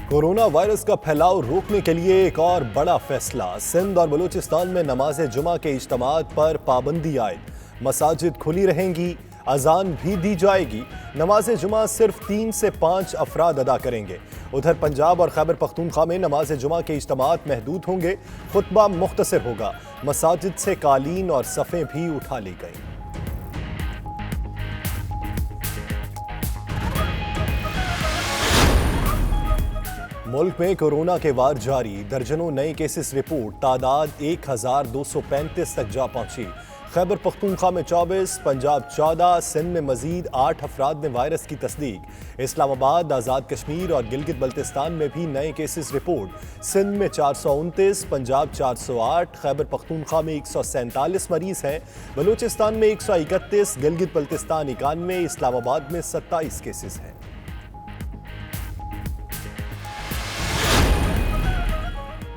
Corona virus کا پھیلاؤ روکنے کے لیے ایک اور بڑا فیصلہ۔ سندھ اور بلوچستان میں نماز جمعہ کے اجتماعات پر پابندی عائد، مساجد کھلی رہیں گی، اذان بھی دی جائے گی۔ نماز جمعہ صرف 3 سے 5 افراد ادا کریں گے۔ ادھر پنجاب اور خیبر پختونخوا میں نماز جمعہ کے اجتماعات محدود ہوں گے، خطبہ مختصر ہوگا۔ مساجد سے قالین اور صفیں بھی اٹھا لی گئیں۔ ملک میں کورونا کے وار جاری، درجنوں نئے کیسز رپورٹ، تعداد 1235 تک جا پہنچی۔ خیبر پختونخوا میں 24، پنجاب 14، سندھ میں مزید 8 افراد میں وائرس کی تصدیق۔ اسلام آباد، آزاد کشمیر اور گلگت بلتستان میں بھی نئے کیسز رپورٹ۔ سندھ میں 429، پنجاب 408، خیبر پختونخوا میں 147 مریض ہیں، بلوچستان میں 131، گلگت بلتستان 91، اسلام آباد میں 27 کیسز ہیں۔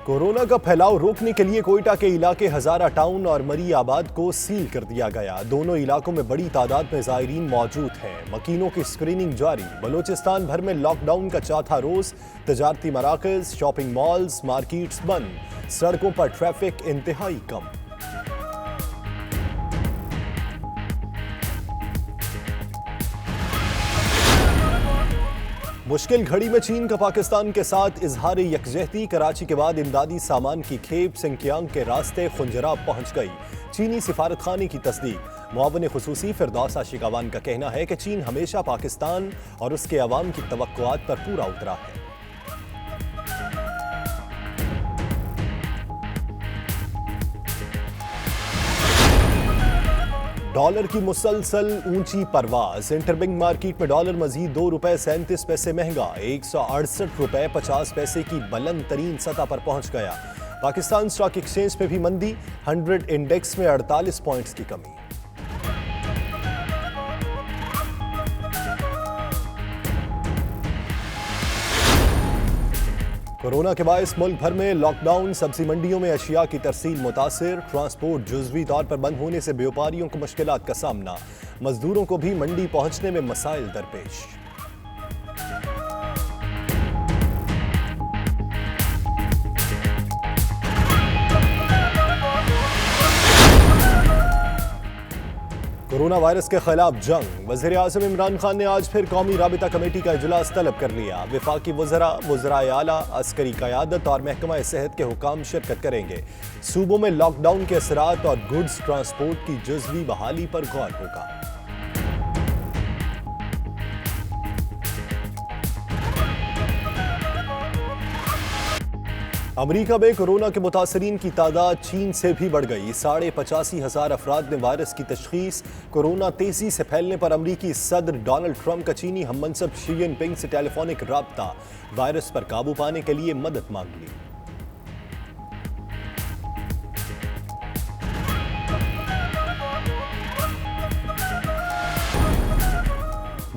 کورونا کا پھیلاؤ روکنے کے لیے کوئٹہ کے علاقے ہزارہ ٹاؤن اور مری آباد کو سیل کر دیا گیا۔ دونوں علاقوں میں بڑی تعداد میں زائرین موجود ہیں، مکینوں کی اسکریننگ جاری۔ بلوچستان بھر میں لاک ڈاؤن کا چوتھا روز، تجارتی مراکز، شاپنگ مالز، مارکیٹس بند، سڑکوں پر ٹریفک انتہائی کم۔ مشکل گھڑی میں چین کا پاکستان کے ساتھ اظہار یکجہتی، کراچی کے بعد امدادی سامان کی کھیپ سنکیانگ کے راستے خنجراب پہنچ گئی۔ چینی سفارت خانے کی تصدیق۔ معاون خصوصی فردوسہ شیکاوان کا کہنا ہے کہ چین ہمیشہ پاکستان اور اس کے عوام کی توقعات پر پورا اترا ہے۔ ڈالر کی مسلسل اونچی پرواز، انٹربینک مارکیٹ میں ڈالر مزید ₹2.37 مہنگا، ₹168.50 کی بلند ترین سطح پر پہنچ گیا۔ پاکستان اسٹاک ایکسچینج میں بھی مندی، 100 انڈیکس میں 48 پوائنٹس کی کمی۔ کورونا کے باعث ملک بھر میں لاک ڈاؤن، سبزی منڈیوں میں اشیاء کی ترسیل متاثر، ٹرانسپورٹ جزوی طور پر بند ہونے سے بیوپاریوں کو مشکلات کا سامنا، مزدوروں کو بھی منڈی پہنچنے میں مسائل درپیش۔ کورونا وائرس کے خلاف جنگ، وزیر اعظم عمران خان نے آج پھر قومی رابطہ کمیٹی کا اجلاس طلب کر لیا۔ وفاقی وزراء، وزرائے اعلیٰ، عسکری قیادت اور محکمہ صحت کے حکام شرکت کریں گے۔ صوبوں میں لاک ڈاؤن کے اثرات اور گڈز ٹرانسپورٹ کی جزوی بحالی پر غور ہوگا۔ امریکہ میں کورونا کے متاثرین کی تعداد چین سے بھی بڑھ گئی، 85,500 افراد میں وائرس کی تشخیص۔ کورونا تیزی سے پھیلنے پر امریکی صدر ڈونلڈ ٹرمپ کا چینی ہم منصب شی جن پنگ سے ٹیلی فونک رابطہ، وائرس پر قابو پانے کے لیے مدد مانگ لی۔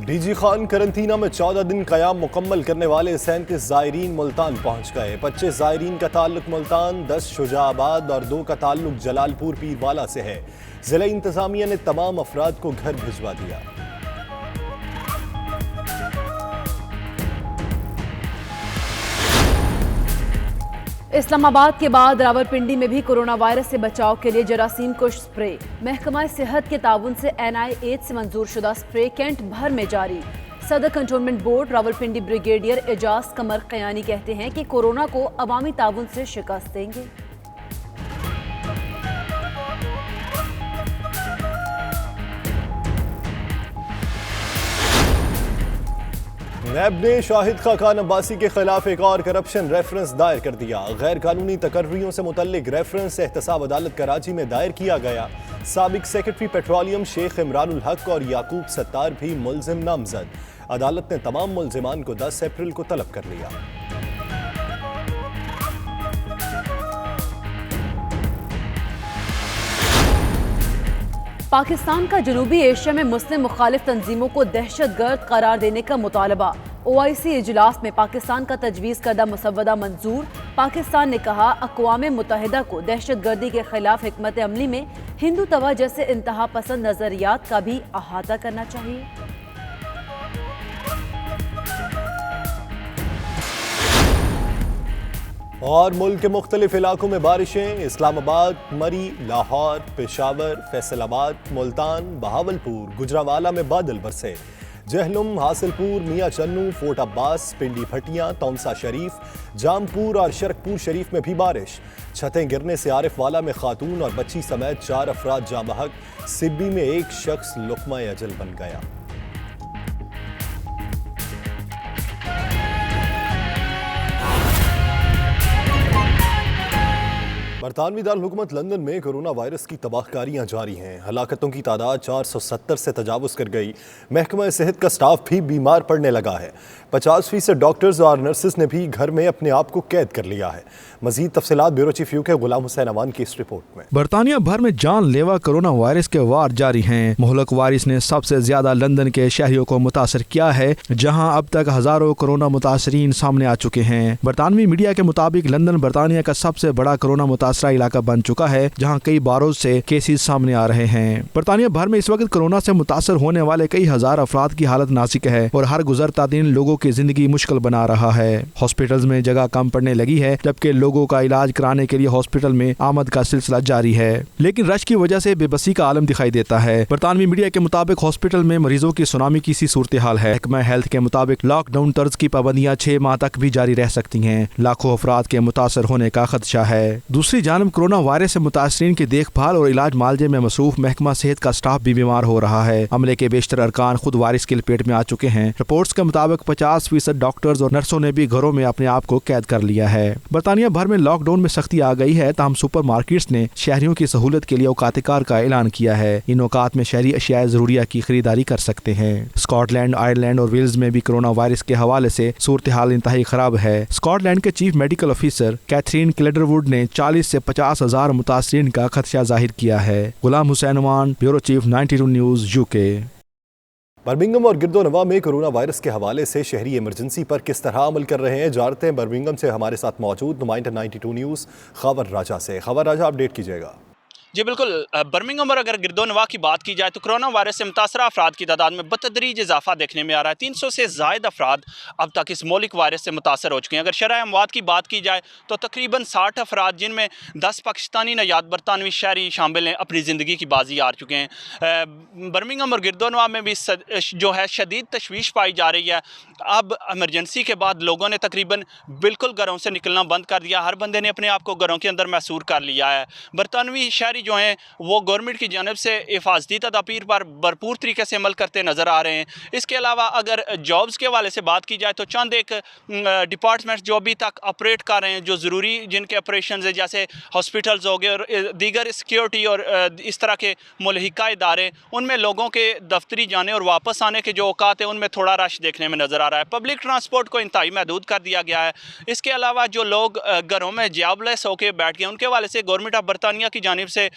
ڈی جی خان قرنطینہ میں 14 دن قیام مکمل کرنے والے 37 زائرین ملتان پہنچ گئے۔ 25 زائرین کا تعلق ملتان، 10 شجاع آباد اور 2 کا تعلق جلال پور پیروالا سے ہے۔ ضلع انتظامیہ نے تمام افراد کو گھر بھجوا دیا۔ اسلام آباد کے بعد راولپنڈی میں بھی کورونا وائرس سے بچاؤ کے لیے جراثیم کش سپرے، محکمہ صحت کے تعاون سے NIH سے منظور شدہ سپرے کینٹ بھر میں جاری۔ صدر کنٹونمنٹ بورڈ راولپنڈی بریگیڈیئر اعجاز قمر قیانی کہتے ہیں کہ کورونا کو عوامی تعاون سے شکست دیں گے۔ نیب نے شاہد خاقان عباسی کے خلاف ایک اور کرپشن ریفرنس دائر کر دیا۔ غیر قانونی تقرریوں سے متعلق ریفرنس احتساب عدالت کراچی میں دائر کیا گیا۔ سابق سیکرٹری پیٹرولیم شیخ عمران الحق اور یعقوب ستار بھی ملزم نامزد۔ عدالت نے تمام ملزمان کو 10 اپریل کو طلب کر لیا۔ پاکستان کا جنوبی ایشیا میں مسلم مخالف تنظیموں کو دہشت گرد قرار دینے کا مطالبہ، OIC اجلاس میں پاکستان کا تجویز کردہ مسودہ منظور۔ پاکستان نے کہا اقوام متحدہ کو دہشت گردی کے خلاف حکمت عملی میں ہندو توا جیسے انتہا پسند نظریات کا بھی احاطہ کرنا چاہیے۔ اور ملک کے مختلف علاقوں میں بارشیں، اسلام آباد، مری، لاہور، پشاور، فیصل آباد، ملتان، بہاولپور، گجرانوالہ میں بادل برسے۔ جہلم، حاصل پور، میاں چنو، فورٹ عباس، پنڈی بھٹیاں، تونسا شریف، جامپور اور شرکپور شریف میں بھی بارش۔ چھتیں گرنے سے عارف والا میں خاتون اور بچی سمیت 4 افراد جاں بحق، سبی میں ایک شخص لقمہ اجل بن گیا۔ برطانوی دارالحکومت لندن میں کرونا وائرس کی تباہ کاریاں جاری ہیں۔ ہلاکتوں کی تعداد 470 سے تجاوز کر گئی۔ محکمہ صحت کا سٹاف بھی بیمار پڑنے لگا ہے۔ 50% ڈاکٹرز اور نرسز نے بھی گھر میں اپنے آپ کو قید کر لیا ہے۔ مزید تفصیلات بیورو چیف UK غلام حسین امان کی اس رپورٹ میں۔ برطانیہ بھر میں جان لیوا کرونا وائرس کے وار جاری ہیں۔ مہلک وائرس نے سب سے زیادہ لندن کے شہریوں کو متاثر کیا ہے، جہاں اب تک ہزاروں کرونا متاثرین سامنے آ چکے ہیں۔ برطانوی میڈیا کے مطابق لندن برطانیہ کا سب سے بڑا کرونا متاثرہ علاقہ بن چکا ہے، جہاں کئی باروں سے کیسز سامنے آ رہے ہیں۔ برطانیہ بھر میں اس وقت کرونا سے متاثر ہونے والے کئی ہزار افراد کی حالت نازک ہے اور ہر گزرتا دن لوگوں کی زندگی مشکل بنا رہا ہے۔ ہاسپٹلز میں جگہ کم پڑنے لگی ہے، جبکہ لوگوں کا علاج کرانے کے لیے ہاسپٹل میں آمد کا سلسلہ جاری ہے، لیکن رش کی وجہ سے بے بسی کا عالم دکھائی دیتا ہے۔ برطانوی میڈیا کے مطابق ہاسپٹل میں مریضوں کی سونامی کی سی صورتحال ہے۔ محکمہ ہیلتھ کے مطابق لاک ڈاؤن طرز کی پابندیاں 6 ماہ تک بھی جاری رہ سکتی ہیں۔ لاکھوں افراد کے متاثر ہونے کا خدشہ ہے۔ دوسری جانب کورونا وائرس سے متاثرین کی دیکھ بھال اور علاج معالجے میں مصروف محکمہ صحت کا سٹاف بھی بیمار ہو رہا ہے۔ عملے کے بیشتر ارکان خود وائرس کی لپیٹ میں آ چکے ہیں۔ رپورٹس کے مطابق 50% ڈاکٹرز اور نرسوں نے بھی گھروں میں اپنے آپ کو قید کر لیا ہے۔ برطانیہ بھر میں لاک ڈاؤن میں سختی آ گئی ہے، تاہم سپر مارکیٹس نے شہریوں کی سہولت کے لیے اوقات کار کا اعلان کیا ہے۔ ان اوقات میں شہری اشیاء ضروریہ کی خریداری کر سکتے ہیں۔ اسکاٹ لینڈ، آئرلینڈ اور ویلز میں بھی کرونا وائرس کے حوالے سے صورتحال انتہائی خراب ہے۔ اسکاٹ لینڈ کے چیف میڈیکل آفیسر کیتھرین کلیڈروڈ نے 40 سے 50 ہزار متاثرین کا خدشہ ظاہر کیا ہے۔ غلام حسین امان، bureau chief 92 news UK۔ Birmingham اور گرد و نواح میں کرونا وائرس کے حوالے سے شہری ایمرجنسی پر کس طرح عمل کر رہے ہیں، جانتے ہیں برمنگھم سے ہمارے ساتھ موجود نمائندہ 92 نیوز خاور راجہ سے۔ خاور راجہ، اپڈیٹ کیجیے گا۔ جی بالکل، برمنگھم اور اگر گرد و نواح کی بات کی جائے تو کرونا وائرس سے متاثرہ افراد کی تعداد میں بتدریج اضافہ دیکھنے میں آ رہا ہے۔ 300 سے زائد افراد اب تک اس مہلک وائرس سے متاثر ہو چکے ہیں۔ اگر شرح اموات کی بات کی جائے تو تقریباً 60 افراد، جن میں 10 پاکستانی نژاد برطانوی شہری شامل ہیں، اپنی زندگی کی بازی ہار چکے ہیں۔ برمنگھم اور گرد و نواح میں بھی جو ہے شدید تشویش پائی جا رہی ہے۔ اب ایمرجنسی کے بعد لوگوں نے تقریباً بالکل گھروں سے نکلنا بند کر دیا، ہر بندے نے اپنے آپ کو گھروں کے اندر محصور کر لیا ہے۔ برطانوی شہری جو ہیں وہ گورنمنٹ کی جانب سے حفاظتی تدابیر پر بھرپور طریقے سے عمل کرتے نظر آ رہے ہیں۔ اس کے علاوہ اگر جابز کے حوالے سے بات کی جائے تو چند ایک ڈپارٹمنٹس جو ابھی تک آپریٹ کر رہے ہیں، جو ضروری جن کے آپریشنز ہیں، جیسے ہاسپٹلز ہو گئے اور دیگر سیکیورٹی اور اس طرح کے ملحقہ ادارے، ان میں لوگوں کے دفتری جانے اور واپس آنے کے جو اوقات ہیں ان میں تھوڑا رش دیکھنے میں نظر آ رہا ہے۔ پبلک ٹرانسپورٹ کو انتہائی محدود کر دیا گیا ہے۔ اس کے علاوہ جو لوگ گھروں میں جاب لیس ہو کے بیٹھ گئے، ان کے حوالے سے گورنمنٹ آف برطانیہ کی جانب سے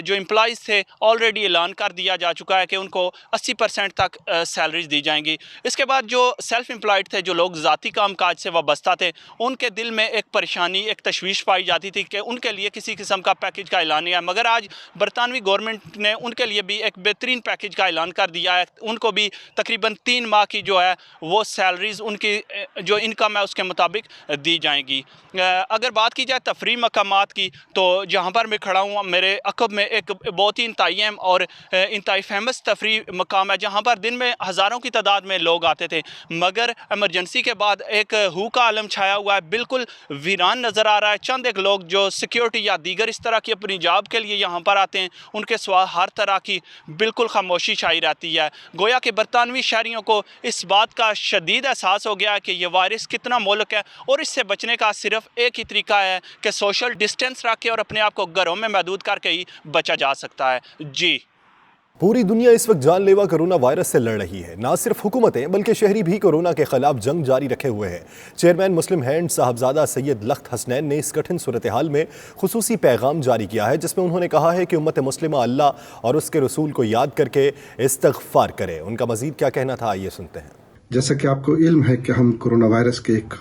جو امپلائیز تھے آلریڈی اعلان کر دیا جا چکا ہے کہ ان کو 80% تک سیلریز دی جائیں گی۔ اس کے بعد جو سیلف امپلائڈ تھے، جو لوگ ذاتی کام کاج سے وابستہ تھے، ان کے دل میں ایک پریشانی، ایک تشویش پائی جاتی تھی کہ ان کے لیے کسی قسم کا پیکیج کا اعلان نہیں ہے، مگر آج برطانوی گورنمنٹ نے ان کے لیے بھی ایک بہترین پیکیج کا اعلان کر دیا ہے۔ ان کو بھی تقریباً 3 ماہ کی جو ہے وہ سیلریز، ان کی جو انکم ہے اس کے مطابق دی جائیں گی۔ اگر بات کی جائے تفریح مقامات کی تو جہاں پر میں کھڑا ہوں میرے عقب میں ایک بہت ہی انتہائی اہم اور انتہائی فیمس تفریح مقام ہے، جہاں پر دن میں ہزاروں کی تعداد میں لوگ آتے تھے، مگر ایمرجنسی کے بعد ایک ہو کا عالم چھایا ہوا ہے، بالکل ویران نظر آ رہا ہے۔ چند ایک لوگ جو سیکیورٹی یا دیگر اس طرح کی اپنی جاب کے لیے یہاں پر آتے ہیں، ان کے سوا ہر طرح کی بالکل خاموشی چھائی رہتی ہے۔ گویا کہ برطانوی شہریوں کو اس بات کا شدید احساس ہو گیا ہے کہ یہ وائرس کتنا مہلک ہے، اور اس سے بچنے کا صرف ایک ہی طریقہ ہے کہ سوشل ڈسٹینس رکھ کے اور اپنے آپ کو گھروں میں محدود کر کے ہی بچا جا سکتا ہے۔ جی، پوری دنیا اس وقت جان لیوا کرونا وائرس سے لڑ رہی ہے۔ نہ صرف حکومتیں بلکہ شہری بھی کورونا کے خلاف جنگ جاری رکھے ہوئے ہیں۔ چیئرمین مسلم ہینڈ صاحبزادہ سید لخت حسنین نے اس کٹھن صورتحال میں خصوصی پیغام جاری کیا ہے، جس میں انہوں نے کہا ہے کہ امت مسلمہ اللہ اور اس کے رسول کو یاد کر کے استغفار کرے۔ ان کا مزید کیا کہنا تھا، آئیے سنتے ہیں۔ جیسا کہ آپ کو علم ہے کہ ہم کورونا وائرس کے ایک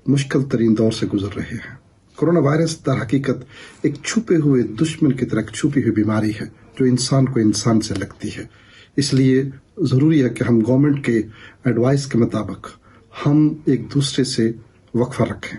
مشکل ترین دور سے گزر رہے ہیں۔ کورونا وائرس در حقیقت ایک چھپے ہوئے دشمن کی طرح چھپی ہوئی بیماری ہے جو انسان کو انسان سے لگتی ہے۔ اس لیے ضروری ہے کہ ہم گورنمنٹ کے ایڈوائس کے مطابق ہم ایک دوسرے سے وقفہ رکھیں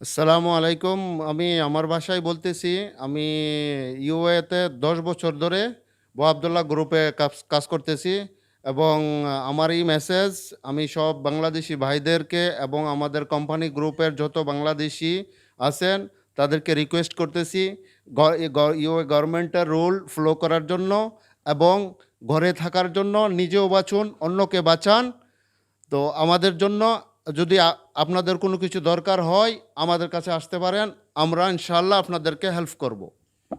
আসসালামু আলাইকুম, আমি আমার ভাষায় বলতেছি। আমি ইউএতে 10 বছর ধরে বো আবদুল্লাহ গ্রুপে কাজ করতেছি, এবং আমার এই মেসেজ আমি সব বাংলাদেশি ভাইদেরকে এবং আমাদের কোম্পানি গ্রুপের যত বাংলাদেশি আছেন তাদেরকে রিকোয়েস্ট করতেছি ইউএ গভর্নমেন্টের রুল ফলো করার জন্য এবং ঘরে থাকার জন্য। নিজেও বাঁচুন, অন্যকে বাঁচান। তো আমাদের জন্য যদি আপনাদের কোনো কিছু দরকার হয় আমাদের কাছে আসতে পারেন, আমরা ইনশাআল্লাহ আপনাদেরকে হেল্প করব।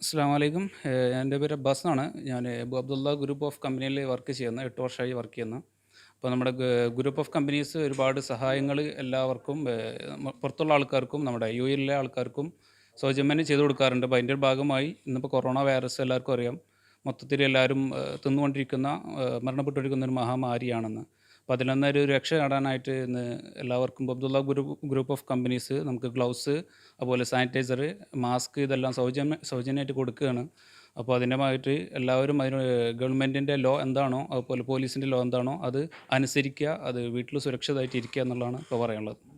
അസ്സാം വലൈക്കും, എൻ്റെ പേര് അബ്ബാസ് എന്നാണ്. ഞാൻ അബു അബ്ദുള്ള ഗ്രൂപ്പ് ഓഫ് കമ്പനിയിൽ വർക്ക് ചെയ്യുന്ന 8 വർഷമായി വർക്ക് ചെയ്യുന്ന. അപ്പോൾ നമ്മുടെ ഗ്രൂപ്പ് ഓഫ് കമ്പനീസ് ഒരുപാട് സഹായങ്ങൾ എല്ലാവർക്കും, പുറത്തുള്ള ആൾക്കാർക്കും നമ്മുടെ യുഎയിലെ ആൾക്കാർക്കും സൗജന്യം ചെയ്തു കൊടുക്കാറുണ്ട്. അപ്പോൾ അതിൻ്റെ ഭാഗമായി ഇന്നിപ്പോൾ കൊറോണ വൈറസ് എല്ലാവർക്കും അറിയാം, മൊത്തത്തിൽ എല്ലാവരും തിന്നുകൊണ്ടിരിക്കുന്ന, മരണപ്പെട്ടിരിക്കുന്ന ഒരു മഹാമാരിയാണെന്ന്. അപ്പോൾ അതിൽ നിന്നൊരു രക്ഷ നേടാനായിട്ട് ഇന്ന് എല്ലാവർക്കും അബ്ദുള്ള ഗ്രൂപ്പ് ഓഫ് കമ്പനീസ് നമുക്ക് ഗ്ലൗസ്, അതുപോലെ സാനിറ്റൈസർ, മാസ്ക് ഇതെല്ലാം സൗജന്യമായിട്ട് കൊടുക്കുകയാണ്. അപ്പോൾ അതിൻ്റെമായിട്ട് എല്ലാവരും അതിന് ഗവൺമെൻറ്റിൻ്റെ ലോ എന്താണോ, അതുപോലെ പോലീസിൻ്റെ ലോ എന്താണോ അത് അനുസരിക്കുക, അത് വീട്ടിൽ സുരക്ഷിതമായിട്ട് ഇരിക്കുക എന്നുള്ളതാണ് ഇപ്പോൾ പറയാനുള്ളത്.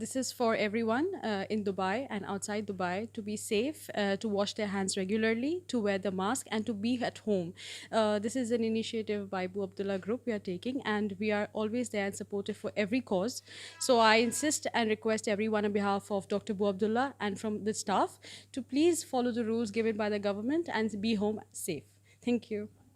This is for everyone in Dubai and outside Dubai to be safe, to wash their hands regularly, to wear the mask and to be at home. This is an initiative by Boo Abdullah Group we are taking, and we are always there and supportive for every cause. So I insist and request everyone on behalf of Dr. Boo Abdullah and from the staff to please follow the rules given by the government and be home safe. Thank you.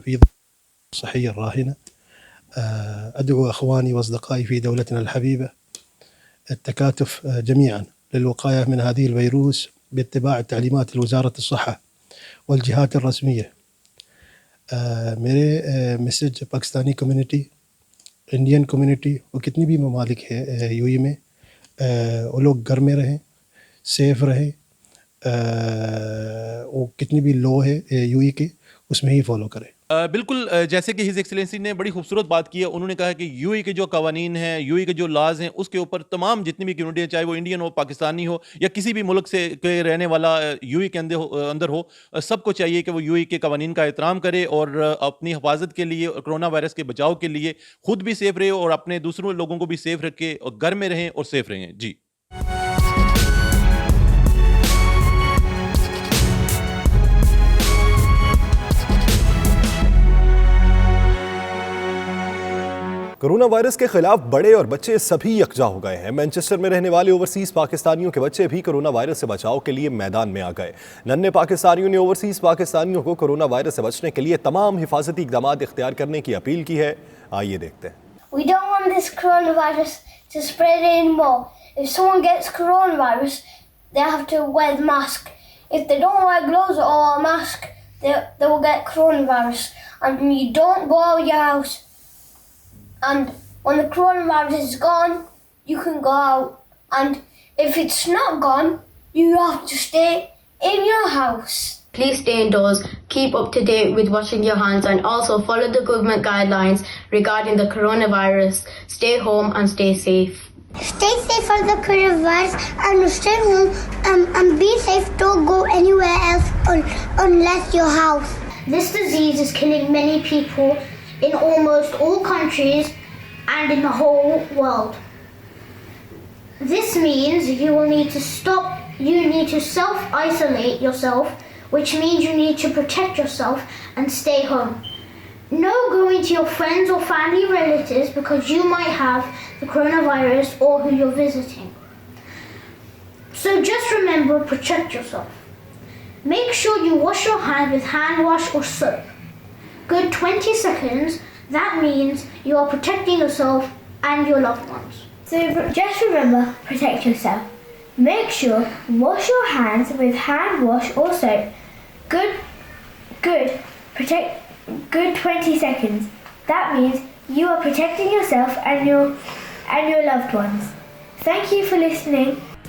في الصحية الراهنة أدعو أخواني وأصدقائي في دولتنا الحبيبة التكاتف جميعا للوقاية من هذه الفيروس باتباع تعليمات وزارة الصحة والجهات الرسمية. میرے message Pakistani community, Indian community اور کتنی بھی ممالک ہے یو ای میں، وہ لوگ گھر میں رہیں، سیف رہیں، وہ کتنی بھی لو ہے یو ای کے اس میں ہی فالو کریں. بالکل جیسے کہ ہز ایکسلنسی نے بڑی خوبصورت بات کی ہے. انہوں نے کہا کہ یو اے کے جو قوانین ہیں، یو اے کے جو لاز ہیں، اس کے اوپر تمام جتنی بھی کمیونٹی ہیں، چاہے وہ انڈین ہو، پاکستانی ہو یا کسی بھی ملک سے کے رہنے والا یو اے کے اندر ہو، سب کو چاہیے کہ وہ یو اے کے قوانین کا احترام کرے اور اپنی حفاظت کے لیے، کرونا وائرس کے بچاؤ کے لیے خود بھی سیف رہے اور اپنے دوسروں لوگوں کو بھی سیف رکھے اور گھر میں رہیں اور سیف رہیں. جی کورونا وائرس کے خلاف بڑے اور بچے سبھی یکجا ہو گئے ہیں. مینچسٹر میں رہنے والے اوورسیز پاکستانیوں کے بچے بھی کورونا وائرس سے بچاؤ کے لیے میدان میں آ گئے. ننھے پاکستانیوں نے اوورسیز پاکستانیوں کو کورونا وائرس سے بچنے کے لیے تمام حفاظتی اقدامات اختیار کرنے کی اپیل کی ہے. آئیے دیکھتے ہیں. We don't want this coronavirus to spread anymore. If someone gets coronavirus, they have to wear the mask. If they don't wear gloves or a mask, they will get coronavirus. And you don't go out of your house. And when the coronavirus is gone, you can go out. And if it's not gone, you have to stay in your house. Please stay indoors, keep up to date with washing your hands, and also follow the government guidelines regarding the coronavirus. Stay home and stay safe. Stay safe from the coronavirus and stay home and be safe. Don't go anywhere else unless your house. This disease is killing many people in almost all countries and in the whole world. This means you need to self-isolate yourself, which means you need to protect yourself and stay home. No going to your friends or family relatives because you might have the coronavirus or who you're visiting. So just remember, protect yourself. Make sure you wash your hands with hand wash or soap. Good 20 seconds, that means you are protecting yourself and your loved ones. So just remember, protect yourself. Make sure wash your hands with hand wash or soap. Good 20 seconds. That means you are protecting yourself and your loved ones. Thank you for listening.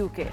UK।